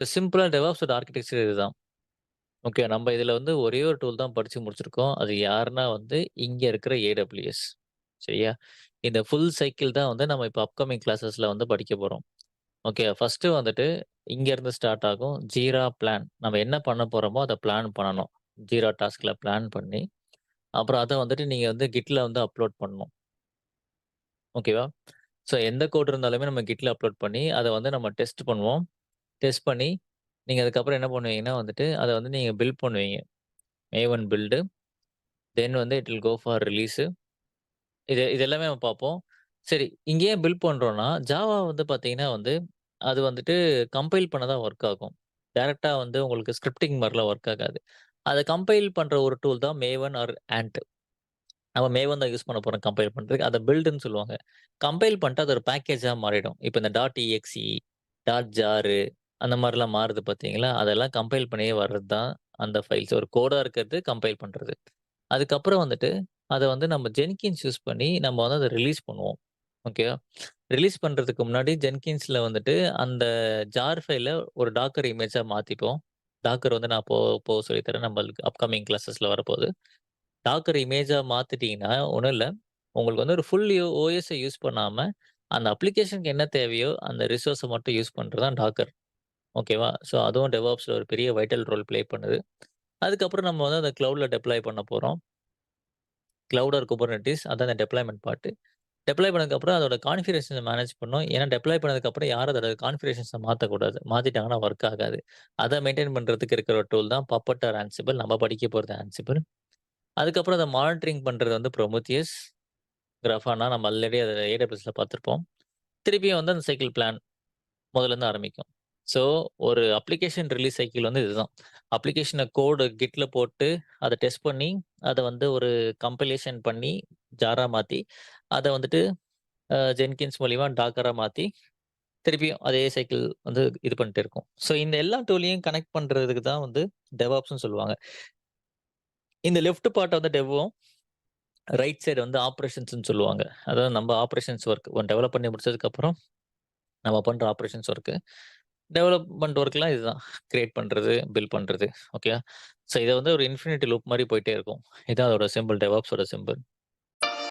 சிம்பிளா டெவாப்ஸோட ஆர்க்கிடெக்சர் இதுதான். ஓகே. நம்ம இதுல வந்து ஒரே ஒரு டூல் தான் படிச்சு முடிச்சிருக்கோம். அது யாருன்னா வந்து இங்க இருக்கிற AWS. சரியா? இந்த ஃபுல் சைக்கிள் தான் வந்து நம்ம இப்ப அப்கமிங் கிளாஸஸ்ல வந்து படிக்க போறோம். ஓகே. ஃபர்ஸ்ட்டு வந்துட்டு இங்கருந்து ஸ்டார்ட் ஆகும். ஜீரா பிளான். நம்ம என்ன பண்ண போறோமோ, அத பிளான் பண்ணணும். ஜீரா டாஸ்க்ல பிளான் பண்ணி, அப்புறம் அத வந்துட்டு நீங்க வந்து கிட்ல வந்து அப்லோட் பண்ணணும். ஓகேவா? ஸோ எந்த கோட் இருந்தாலுமே நம்ம கிட்ல அப்லோட் பண்ணி, அத வந்து நம்ம டெஸ்ட் பண்ணுவோம். டெஸ்ட் பண்ணி, நீங்க அதுக்கப்புறம் என்ன பண்ணுவீங்கன்னா வந்துட்டு, அத வந்து நீங்க பில்ட் பண்ணுவீங்க. மேவன் பில்டு, தென் வந்து it will go for release. இது எல்லாமே நம்ம பார்ப்போம். சரி, இங்க ஏன் பில்ட் பண்றோம்னா, ஜாவா வந்து பார்த்தீங்கன்னா வந்து, அது வந்துட்டு கம்பைல் பண்ண தான் ஒர்க் ஆகும். டைரக்ட்டா வந்து உங்களுக்கு ஸ்கிரிப்டிங் மாரிலாம் ஒர்க் ஆகாது. அத கம்பைல் பண்ற ஒரு டூல் தான் மேவன் ஆர் ஆன்ட். நம்ம மேவன் தான் யூஸ் பண்ண போறோம் கம்பைல் பண்றதுக்கு. அத பில்டுன்னு சொல்லுவாங்க. கம்பைல் பண்ணிட்டு அது ஒரு பேக்கேஜா மாறிடும். இப்ப இந்த .exe, .jar அந்த மாரிலாம் மாறுது பார்த்தீங்களா? அதெல்லாம் கம்பைல் பண்ணியே வர்றது தான் அந்த ஃபைல்ஸ். ஒரு கோடா இருக்கிறது கம்பைல் பண்றது. அதுக்கப்புறம் வந்துட்டு, அத வந்து நம்ம ஜென்கின்ஸ் யூஸ் பண்ணி நம்ம வந்து அத ரிலீஸ் பண்ணுவோம். ஓகேவா? ரிலீஸ் பண்றதுக்கு முன்னாடி ஜென்கின்ஸ்ல வந்துட்டு அந்த ஜார் ஃபைல ஒரு டாக்கர் இமேஜா மாத்திப்போம். டாக்கர் வந்து நான் போக சொல்லி தரேன். நம்மளுக்கு அப்கமிங் கிளாஸஸ்ல வரப்போது. டாக்கர் இமேஜா மாத்திட்டீங்கன்னா, ஒண்ணும் இல்ல. உங்களுக்கு வந்து ஒரு ஃபுல் OS யூஸ் பண்ணாம, அந்த அப்ளிகேஷனுக்கு என்ன தேவையோ, அந்த ரிசோர்ஸ மட்டும் யூஸ் பண்றது தான் டாக்கர். ஓகேவா? ஸோ அதுவும் டெவாப்ஸ்ல ஒரு பெரிய வைட்டல் ரோல் ப்ளே பண்ணுது. அதுக்கப்புறம் நம்ம வந்து அத கிளவுட்ல டெப்ளாய் பண்ண போறோம். கிளவுட் ஆர் குபர்னெட்டிஸ் அதான் அந்த டெப்ளாய்மென்ட் பார்ட். டெப்ளாய் பண்ணதுக்கப்புறம் அதோட கான்ஃபிகரேஷன மேனேஜ் பண்ணணும். ஏன்னா டெப்ளாய் பண்ணதுக்கப்புறம் யாரும் அதோட கான்ஃபிகரேஷன்ஸ மாத்தக்கூடாது. மாத்திட்டாங்கன்னா வொர்க் ஆகாது. அத மெயின்டெயின் பண்றதுக்கு இருக்கிற ஒரு டூல் தான் பப்பட் ஆர் ஆன்சிபிள். நம்ம படிக்க போறது ஆன்சிபிள். அதுக்கப்புறம் அத மானிட்டரிங் பண்றது வந்து ப்ரொமித்தியஸ், கிராஃபானா நம்ம ஆல்ரெடி அத AWSல பார்த்திருப்போம். திருப்பியும் வந்து அந்த சைக்கிள் பிளான் முதல்லருந்து ஆரம்பிக்கும். ஸோ ஒரு அப்ளிகேஷன் ரிலீஸ் சைக்கிள் வந்து இதுதான். அப்ளிகேஷன கோடு கிட்ல போட்டு, அத டெஸ்ட் பண்ணி, அத வந்து ஒரு கம்பைலேஷன் பண்ணி, ஜாரா மாத்தி, அத வந்துட்டு ஜென்கின்ஸ் மூலியமா டாக்கரா மாத்தி, திருப்பியும் அதே சைக்கிள் வந்து இது பண்ணிட்டே இருக்கும். ஸோ இந்த எல்லா டூலையும் கனெக்ட் பண்றதுக்கு தான் வந்து டெவாப்ஸ்ன்னு சொல்லுவாங்க. இந்த லெஃப்ட் பார்ட் வந்து டெவும், ரைட் சைடு வந்து ஆப்பரேஷன்ஸ்ன்னு சொல்லுவாங்க. அதாவது நம்ம ஆப்பரேஷன்ஸ் ஒர்க் டெவலப் பண்ணி முடிச்சதுக்கப்புறம், நம்ம பண்ற ஆப்பரேஷன்ஸ் ஒர்க். டெவலப்மென்ட் ஒர்க்லாம் இதுதான். கிரியேட் பண்றது, பில்ட் பண்றது. ஓகேவா? ஸோ இத வந்து ஒரு இன்ஃபினிட்டி லூப் மாரி போயிட்டே இருக்கும். இதான் அதோட சிம்பிள். டெவாப்ஸோட சிம்பிள்.